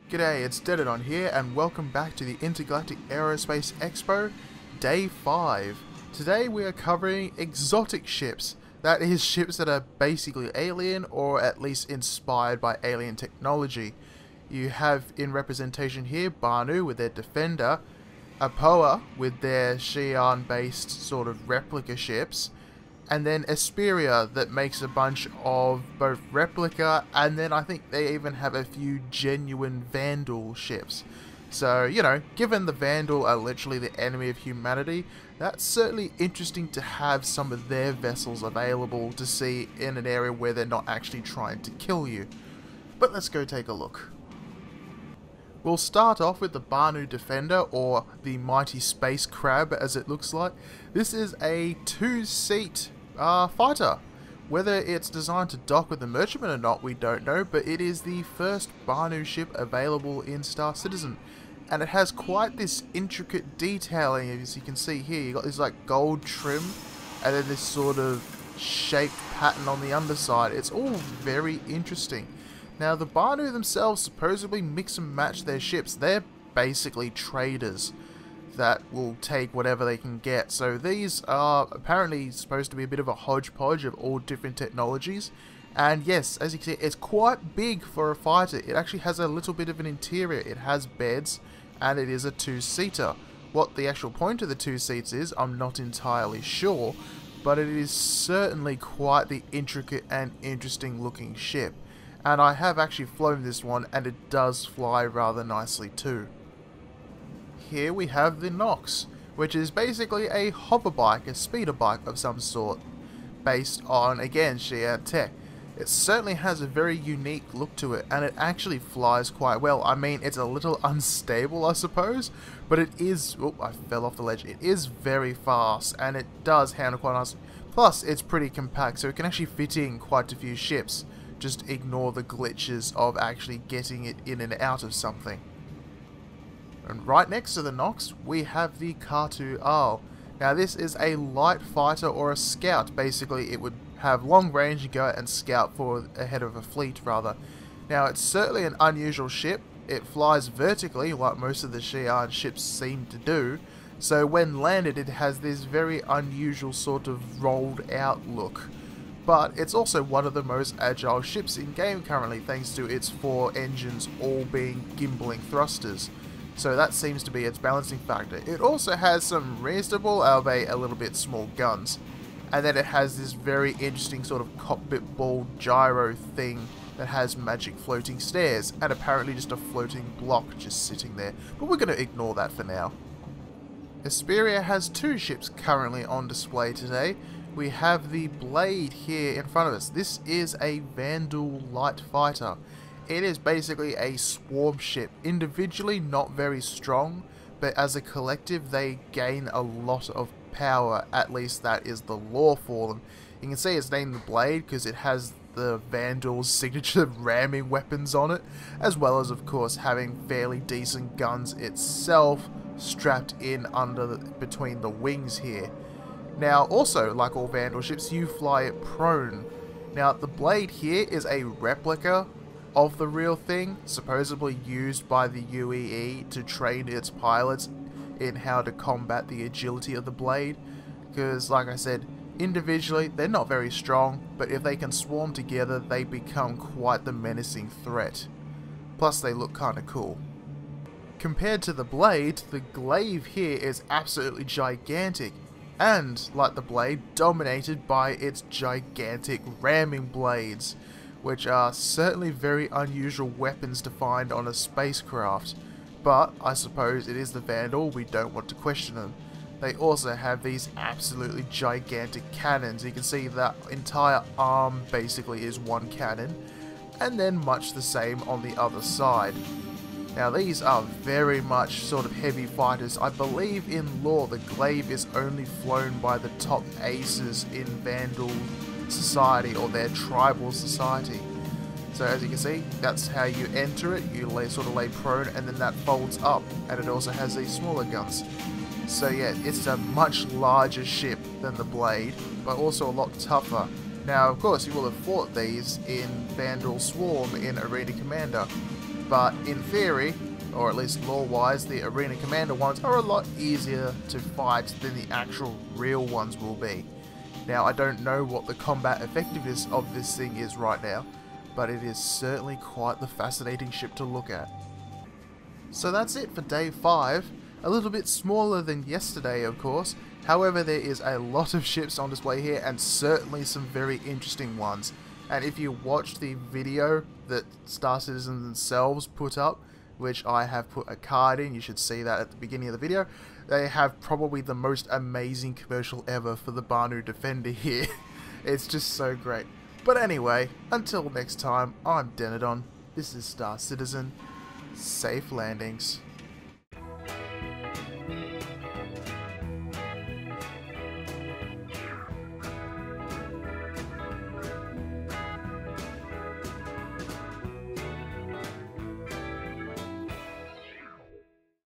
G'day, it's Deadon here, and welcome back to the Intergalactic Aerospace Expo, Day 5. Today we are covering exotic ships. That is, ships that are basically alien, or at least inspired by alien technology. You have in representation here Banu with their Defender, Apoa with their xi'an based sort of replica ships, and then Esperia that makes a bunch of both replica, and then I think they even have a few genuine Vandal ships. So, you know, given the Vandal are literally the enemy of humanity, that's certainly interesting to have some of their vessels available to see in an area where they're not actually trying to kill you. But let's go take a look. We'll start off with the Banu Defender, or the Mighty Space Crab as it looks like. This is a two-seat fighter. Whether it's designed to dock with the merchantman or not, we don't know, but it is the first Banu ship available in Star Citizen. And it has quite this intricate detailing, as you can see here. You got this like gold trim, and then this sort of shaped pattern on the underside. It's all very interesting. Now, the Banu themselves supposedly mix and match their ships. They're basically traders that will take whatever they can get. So these are apparently supposed to be a bit of a hodgepodge of all different technologies. And yes, as you can see, it's quite big for a fighter. It actually has a little bit of an interior. It has beds, and it is a two-seater. What the actual point of the two seats is, I'm not entirely sure, but it is certainly quite the intricate and interesting looking ship. And I have actually flown this one, and it does fly rather nicely too. Here we have the Nox, which is basically a hopper bike, a speeder bike of some sort, based on, again, xi'an tech. It certainly has a very unique look to it, and it actually flies quite well. I mean, it's a little unstable, I suppose, but it is, oh, I fell off the ledge, it is very fast, and it does handle quite nicely. Plus, it's pretty compact, so it can actually fit in quite a few ships. Just ignore the glitches of actually getting it in and out of something. And right next to the Nox, we have the K2R. Now this is a light fighter or a scout. Basically, it would have long range and go out and scout for ahead of a fleet, rather. Now it's certainly an unusual ship. It flies vertically, like most of the xi'an ships seem to do. So when landed, it has this very unusual sort of rolled out look. But it's also one of the most agile ships in game currently, thanks to its 4 engines all being gimbaling thrusters. So that seems to be its balancing factor. It also has some reasonable, albeit a little bit small guns. And then it has this very interesting sort of cockpit ball gyro thing that has magic floating stairs, and apparently just a floating block just sitting there. But we're going to ignore that for now. Esperia has 2 ships currently on display today. We have the Blade here in front of us. This is a Vandal light fighter. It is basically a swarm ship. Individually not very strong, but as a collective they gain a lot of power. At least that is the lore for them. You can see it's named the Blade because it has the Vandal's signature ramming weapons on it, as well as of course having fairly decent guns itself strapped in between the wings here. Now also, like all Vandal ships, you fly it prone. Now the Blade here is a replica of the real thing, supposedly used by the IAE to train its pilots in how to combat the agility of the Blade. Because, like I said, individually they're not very strong, but if they can swarm together, they become quite the menacing threat. Plus, they look kinda cool. Compared to the Blade, the Glaive here is absolutely gigantic, and, like the Blade, dominated by its gigantic ramming blades, which are certainly very unusual weapons to find on a spacecraft. But I suppose it is the Vandal, we don't want to question them. They also have these absolutely gigantic cannons. You can see that entire arm basically is one cannon, and then much the same on the other side. Now these are very much sort of heavy fighters. I believe in lore the Glaive is only flown by the top aces in Vandal society, or their tribal society. So as you can see, that's how you enter it. You sort of lay prone, and then that folds up, and it also has these smaller guns. So yeah, it's a much larger ship than the Blade, but also a lot tougher. Now of course you will have fought these in Vandal Swarm in Arena Commander. but in theory, or at least lore-wise, the Arena Commander ones are a lot easier to fight than the actual real ones will be. Now, I don't know what the combat effectiveness of this thing is right now, but it is certainly quite the fascinating ship to look at. So that's it for day 5. A little bit smaller than yesterday, of course. However, there is a lot of ships on display here, and certainly some very interesting ones. And if you watched the video that Star Citizen themselves put up, which I have put a card in, you should see that at the beginning of the video, they have probably the most amazing commercial ever for the Banu Defender here. It's just so great. But anyway, until next time, I'm Denadon, this is Star Citizen, safe landings.